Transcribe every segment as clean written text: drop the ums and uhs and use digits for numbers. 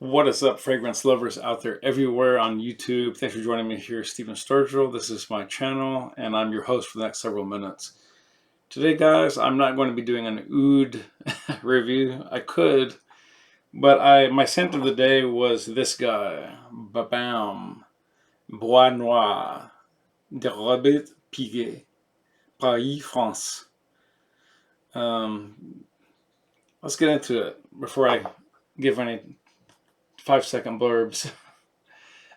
What is up, fragrance lovers out there everywhere on YouTube? Thanks for joining me here, Stephen Sturgill. This is my channel, and I'm your host for the next several minutes. Today, guys, I'm not going to be doing an oud review. I could, but my scent of the day was this guy, Babam, Bois Noir, de Robert Piguet, Paris, France. Let's get into it before I give any 5-second blurbs.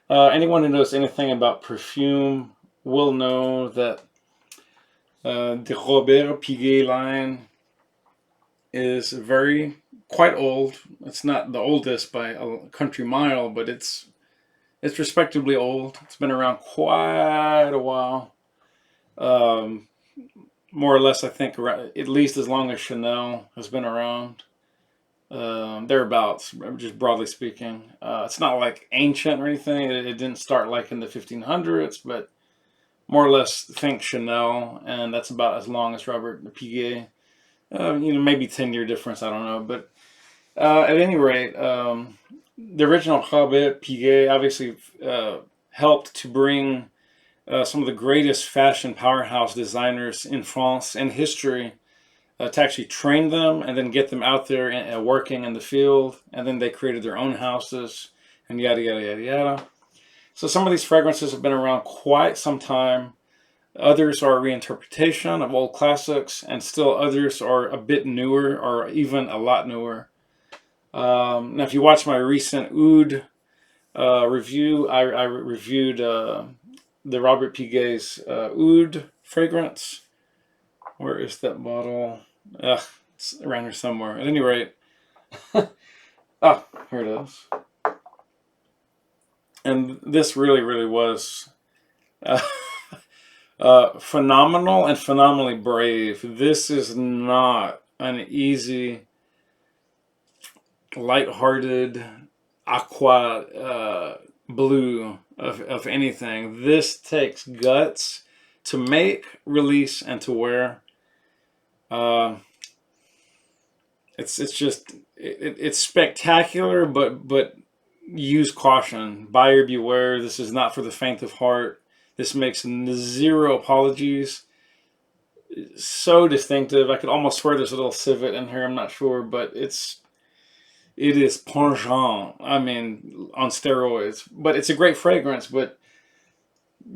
Anyone who knows anything about perfume will know that the Robert Piguet line is quite old. It's not the oldest by a country mile, but it's respectably old. It's been around quite a while. More or less, I think, at least as long as Chanel has been around. Thereabouts, just broadly speaking. It's not like ancient or anything. It didn't start like in the 1500s, but more or less think Chanel, and that's about as long as Robert Piguet. Maybe 10-year difference, I don't know. But at any rate, the original Robert Piguet obviously helped to bring some of the greatest fashion powerhouse designers in France in history to actually train them and then get them out there and working in the field. And then they created their own houses and yada, yada, yada, yada. So some of these fragrances have been around quite some time. Others are a reinterpretation of old classics, and still others are a bit newer or even a lot newer. Now, if you watch my recent oud review, I reviewed the Robert Piguet's oud fragrance. Where is that bottle? It's around here somewhere. At any rate, oh, here it is. And this really, really was phenomenal and phenomenally brave. This is not an easy, lighthearted aqua blue of anything. This takes guts to make, release, and to wear. It's spectacular, but use caution. Buyer beware. This is not for the faint of heart. This makes zero apologies. So distinctive. I could almost swear there's a little civet in here. I'm not sure, but it is pungent. I mean, on steroids. But it's a great fragrance. But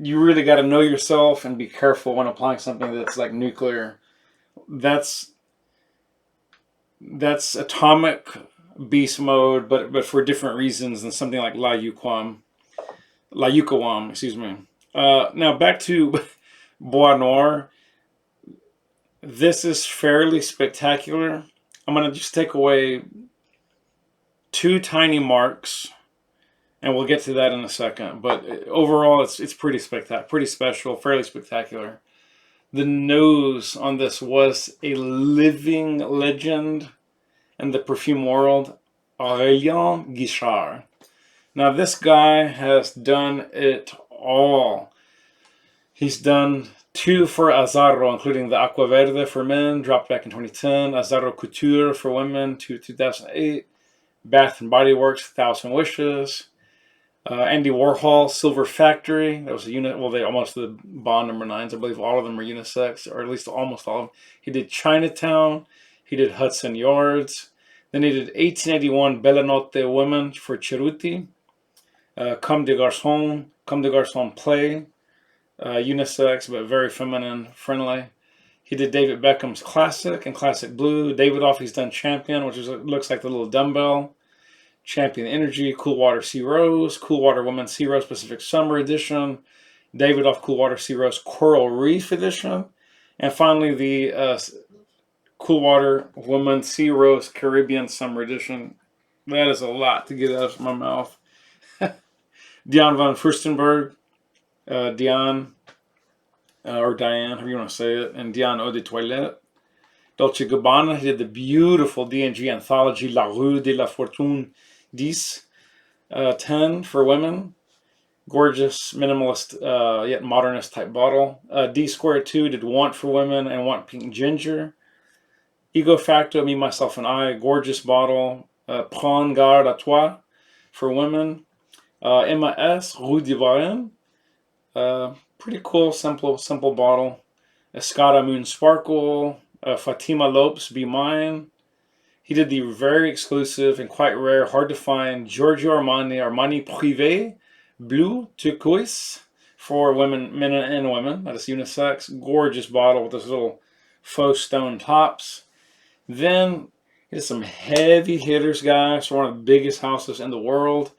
you really got to know yourself and be careful when applying something that's like nuclear. That's atomic beast mode, but for different reasons than something like La Yucawam, excuse me. Now back to Bois Noir. This is fairly spectacular. I'm going to just take away 2 tiny marks, and we'll get to that in a second. But overall, it's pretty spectacular, pretty special, fairly spectacular. The nose on this was a living legend in the perfume world, Aurélien Guichard. Now, this guy has done it all. He's done 2 for Azzaro, including the Aqua Verde for men, dropped back in 2010, Azzaro Couture for women, 2008, Bath & Body Works, 1,000 Wishes, Andy Warhol, Silver Factory. That was a unit. Well, they almost the Bond number 9s. I believe all of them are unisex, or at least almost all of them. He did Chinatown. He did Hudson Yards. Then he did 1881 Belle Notte Women for Cerruti. Comme des Garçons Play. Unisex, but very feminine friendly. He did David Beckham's Classic and Classic Blue. Davidoff, he's done Champion, which looks like the little dumbbell. Champion Energy, Cool Water Sea Rose, Cool Water Woman Sea Rose Pacific Summer Edition, Davidoff Cool Water Sea Rose Coral Reef Edition, and finally the Cool Water Woman Sea Rose Caribbean Summer Edition. That is a lot to get out of my mouth. Diane von Furstenberg, Diane, or Diane, however you want to say it, and Diane Eau de Toilette. Dolce & Gabbana, he did the beautiful D&G anthology La Rue de la Fortune 10 for women. Gorgeous, minimalist, yet modernist type bottle. D Square 2 did Want for Women and Want Pink Ginger. Ego Facto, Me, Myself, and I, gorgeous bottle. Prends garde à toi. for women. Emma S. Rue de Varenne. Pretty cool, simple bottle. Escada Moon Sparkle. Fatima Lopes Be Mine. He did the very exclusive and quite rare, hard to find Giorgio Armani Privé Blue Turquoise for women, men and women. That is unisex. Gorgeous bottle with those little faux stone tops. Then he did some heavy hitters, guys, for one of the biggest houses in the world.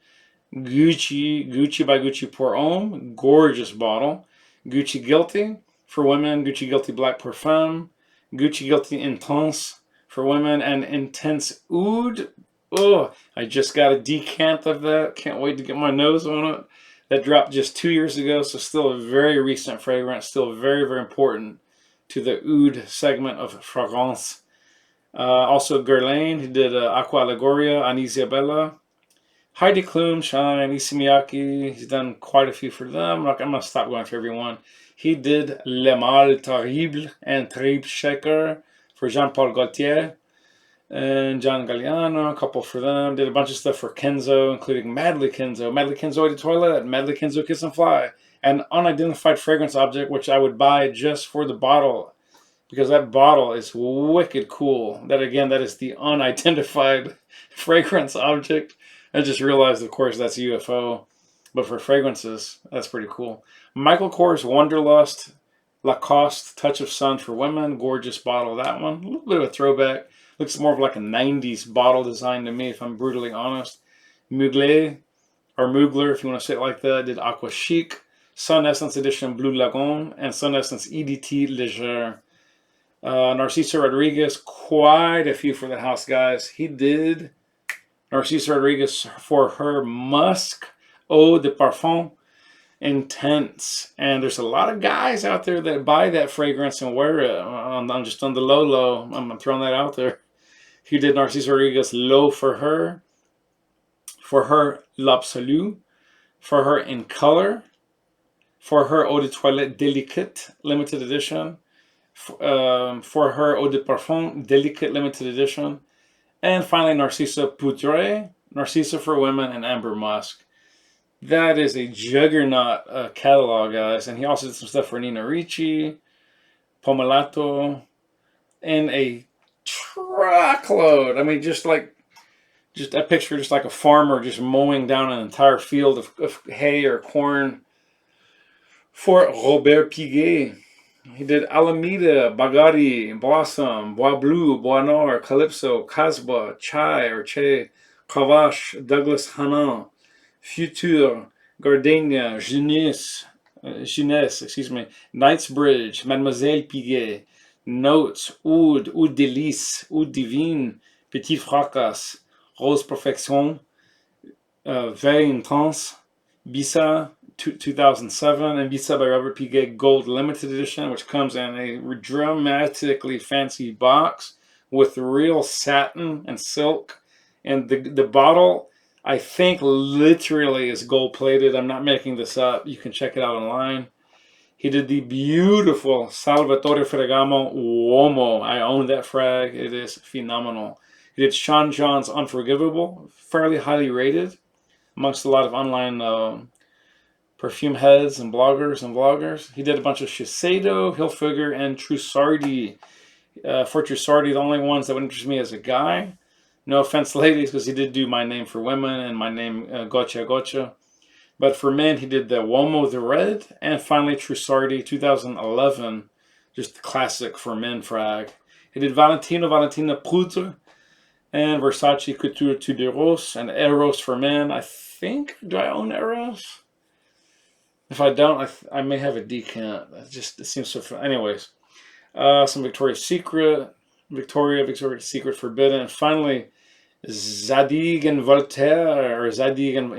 Gucci by Gucci Pour Homme. Gorgeous bottle. Gucci Guilty for women. Gucci Guilty Black Parfum. Gucci Guilty Intense for women, and Intense Oud. Oh, I just got a decant of that. Can't wait to get my nose on it. That dropped just 2 years ago, so still a very recent fragrance. Still very, very important to the Oud segment of fragrance. Also Guerlain, he did Aqua Allegoria, Anisabella. Heidi Klum, Shine, Issey Miyake. He's done quite a few for them. I'm going to stop going through everyone. He did Le Mal Terrible and Triple Shaker for Jean-Paul Gaultier and John Galliano, a couple for them. Did a bunch of stuff for Kenzo, including Madly Kenzo Eau de Toilette, Madly Kenzo Kiss and Fly, an unidentified fragrance object, which I would buy just for the bottle, because that bottle is wicked cool. That, again, that is the unidentified fragrance object. I just realized, of course, that's UFO, but for fragrances, that's pretty cool. Michael Kors Wanderlust Lacoste Touch of Sun for women. Gorgeous bottle, that one. A little bit of a throwback. Looks more of like a 90s bottle design to me, if I'm brutally honest. Mugler, or Mugler, if you want to say it like that, did Aqua Chic, Sun Essence Edition Blue Lagoon, and Sun Essence EDT Leger. Narciso Rodriguez, quite a few for the house, guys. He did Narciso Rodriguez for her Musk Eau de Parfum Intense, and there's a lot of guys out there that buy that fragrance and wear it. I'm just on the low. I'm throwing that out there. He did Narciso Rodriguez Low for her L'Absolu, for her In Color, for her Eau de Toilette Delicate Limited Edition, for her Eau de Parfum Delicate Limited Edition, and finally Narciso Poudre, Narciso for women, and Amber Musk. That is a juggernaut catalog, guys. And he also did some stuff for Nina Ricci, Pomelato, and a truckload. I mean, just I picture just like a farmer just mowing down an entire field of hay or corn for Robert Piguet. He did Alameda, Bagari, Blossom, Bois Bleu, Bois Noir, Calypso, Casbah, Chai or Che, Cravache, Douglas Hanan, Future, Gardenia, Jeunesse, Knightsbridge, Mademoiselle Piguet, Notes, Oud, Oud Délice, Oud Divine, Petit Fracas, Rose Perfection, Very Intense, Bisa 2007, and Bisa by Robert Piguet Gold Limited Edition, which comes in a dramatically fancy box with real satin and silk. And the bottle, I think, literally is gold plated. I'm not making this up. You can check it out online. He did the beautiful Salvatore Ferragamo Uomo. I own that frag. It is phenomenal. He did Sean John's Unforgivable, fairly highly rated amongst a lot of online perfume heads and bloggers and vloggers. He did a bunch of Shiseido, Hilfiger, and Trussardi. For Trussardi, the only ones that would interest me as a guy. No offense, ladies, because he did do My Name for Women and My Name Gotcha Gotcha. But for men, he did the Uomo the Red, and finally Trussardi 2011, just the classic for men frag. He did Valentina Poudre, and Versace Couture Tout de Rose, and Eros for men. I think, do I own Eros? If I don't, I may have a decant. It seems so fun. Anyways, some Victoria's Secret, Victoria's Secret Forbidden, and finally Zadig and Voltaire, or Zadig and,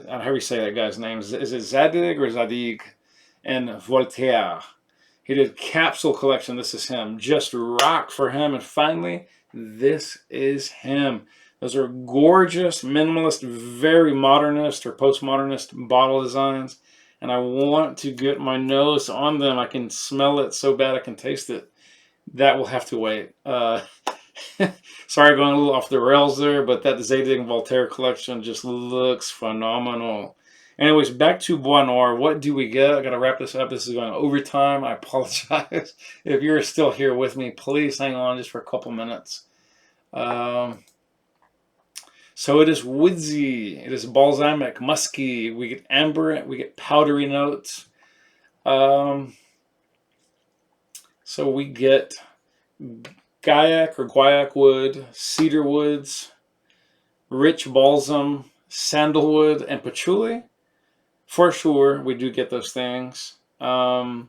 how do you say that guy's name? Is it Zadig or Zadig and Voltaire? He did Capsule Collection. This is him. Just rock for him. And finally, this is him. Those are gorgeous, minimalist, very modernist or postmodernist bottle designs. And I want to get my nose on them. I can smell it so bad I can taste it. That will have to wait. Sorry, going a little off the rails there, but that Zadig Voltaire collection just looks phenomenal. Anyways, back to Bois Noir. What do we get? I gotta wrap this up. This is going overtime. I apologize. If you're still here with me, please hang on just for a couple minutes. So it is woodsy. It is balsamic, musky. We get amber. We get powdery notes. So we get Gaiac or Guaiac wood, cedar woods, rich balsam, sandalwood, and patchouli. For sure, we do get those things. I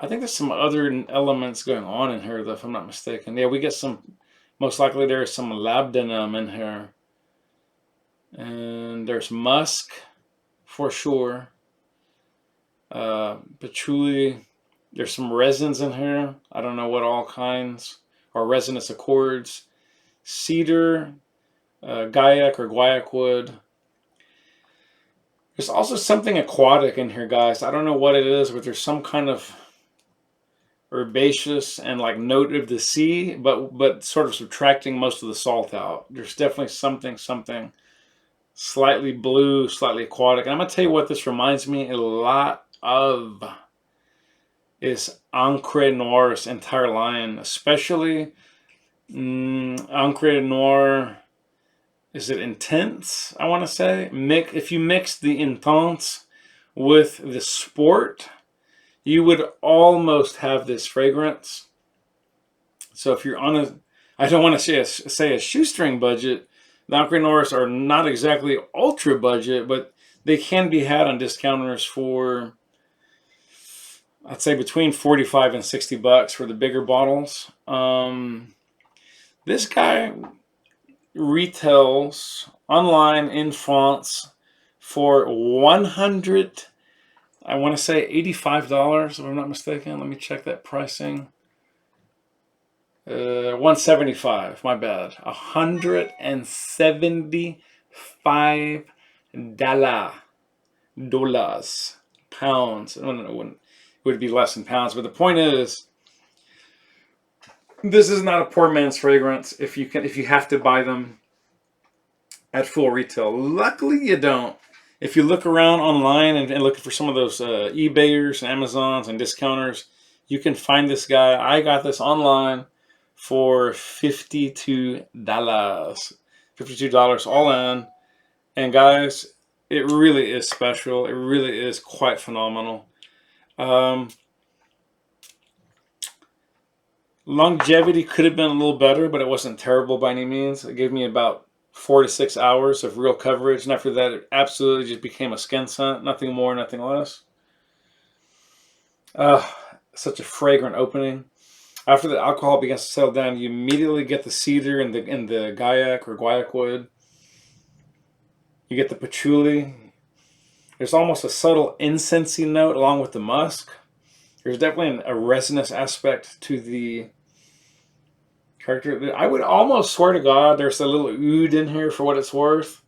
think there's some other elements going on in here, though, if I'm not mistaken. Yeah, we get some, most likely there's some labdanum in here. And there's musk, for sure. Patchouli. There's some resins in here. I don't know what all kinds. Or resinous accords. Cedar, Gaiac or Guaiac wood. There's also something aquatic in here, guys. I don't know what it is, but there's some kind of herbaceous and like note of the sea, but sort of subtracting most of the salt out. There's definitely something slightly blue, slightly aquatic. And I'm gonna tell you what this reminds me a lot of is Encre Noir's entire line, especially Encre Noir. Is it Intense? I want to say. If you mix the Intense with the Sport, you would almost have this fragrance. So if you're on a, I don't want to say a shoestring budget, the Encre Noirs are not exactly ultra budget, but they can be had on discounters for, I'd say, between 45 and 60 bucks for the bigger bottles. This guy retails online in France for $100, I want to say $85, if I'm not mistaken. Let me check that pricing. 175, my bad. $175 dollars, pounds. I don't know, it would be less in pounds, but the point is, this is not a poor man's fragrance if you have to buy them at full retail. Luckily, you don't. If you look around online and looking for some of those eBayers and Amazons and discounters, you can find this guy. I got this online for $52. $52 all in. And guys, it really is special. It really is quite phenomenal. Longevity could have been a little better, but it wasn't terrible by any means. It gave me about 4 to 6 hours of real coverage, and after that, it absolutely just became a skin scent. Nothing more, nothing less. Such a fragrant opening. After the alcohol begins to settle down, you immediately get the cedar and the Gaiac or Guaiac wood. You get the patchouli. There's almost a subtle incensey note along with the musk. There's definitely a resinous aspect to the character. I would almost swear to God there's a little oud in here for what it's worth.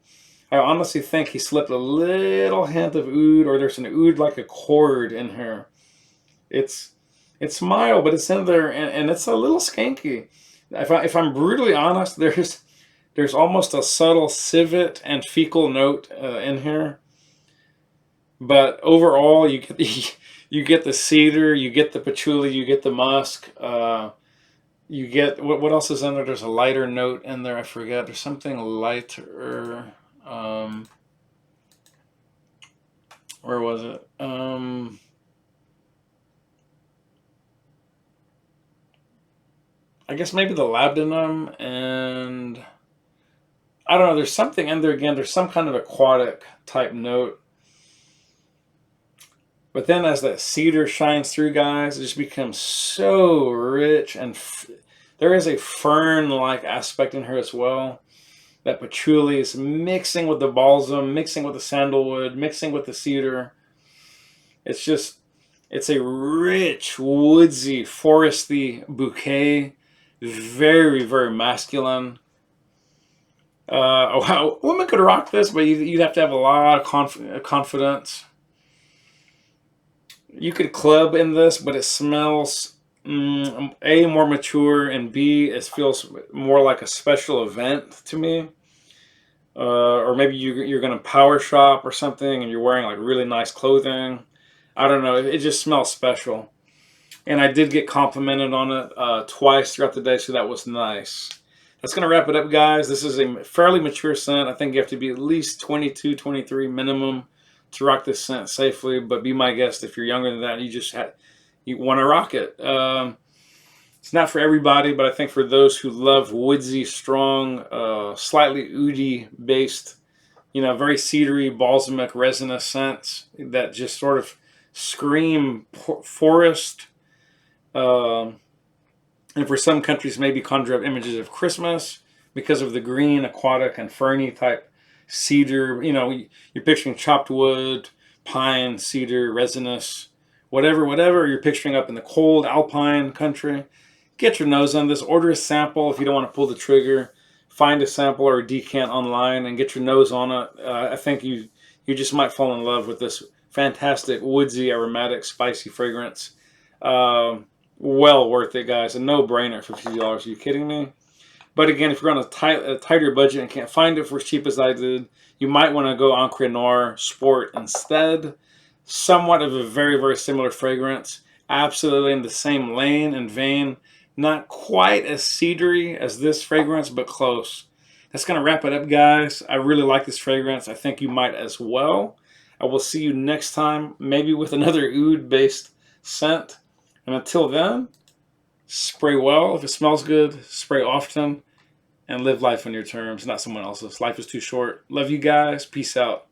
I honestly think he slipped a little hint of oud, or there's an oud-like accord in here. It's mild, but it's in there, and it's a little skanky. If I'm brutally honest, there's almost a subtle civet and fecal note in here. But overall, you get the cedar, you get the patchouli, you get the musk. You get, what else is in there? There's a lighter note in there. I forget. There's something lighter. Where was it? I guess maybe the labdanum, and I don't know. There's something in there again. There's some kind of aquatic type note. But then as that cedar shines through, guys, it just becomes so rich. And there is a fern-like aspect in here as well. That patchouli is mixing with the balsam, mixing with the sandalwood, mixing with the cedar. It's a rich, woodsy, foresty bouquet. Very, very masculine. A woman could rock this, but you'd have to have a lot of confidence. You could club in this, but it smells A, more mature, and B, it feels more like a special event to me. Or maybe you're going to power shop or something and you're wearing like really nice clothing. I don't know. It just smells special. And I did get complimented on it twice throughout the day, so that was nice. That's going to wrap it up, guys. This is a fairly mature scent. I think you have to be at least 22, 23 minimum to rock this scent safely. But be my guest if you're younger than that. You want to rock it. It's not for everybody, but I think for those who love woodsy, strong, slightly oudi based, very cedary, balsamic, resinous scents that just sort of scream forest. And for some countries, maybe conjure up images of Christmas because of the green, aquatic, and ferny type cedar. You're picturing chopped wood, pine, cedar, resinous, whatever you're picturing up in the cold alpine country. Get your nose on this. Order a sample if you don't want to pull the trigger. Find a sample or a decant online and get your nose on it. I think you just might fall in love with this fantastic woodsy, aromatic, spicy fragrance. Well worth it, guys. A no-brainer for $50. Are you kidding me? But again, if you're on a tighter budget and can't find it for as cheap as I did, you might want to go Encre Noir Sport instead. Somewhat of a very, very similar fragrance. Absolutely in the same lane and vein. Not quite as cedary as this fragrance, but close. That's going to wrap it up, guys. I really like this fragrance. I think you might as well. I will see you next time, maybe with another oud-based scent. And until then, spray well. If it smells good, spray often. And live life on your terms, not someone else's. Life is too short. Love you guys. Peace out.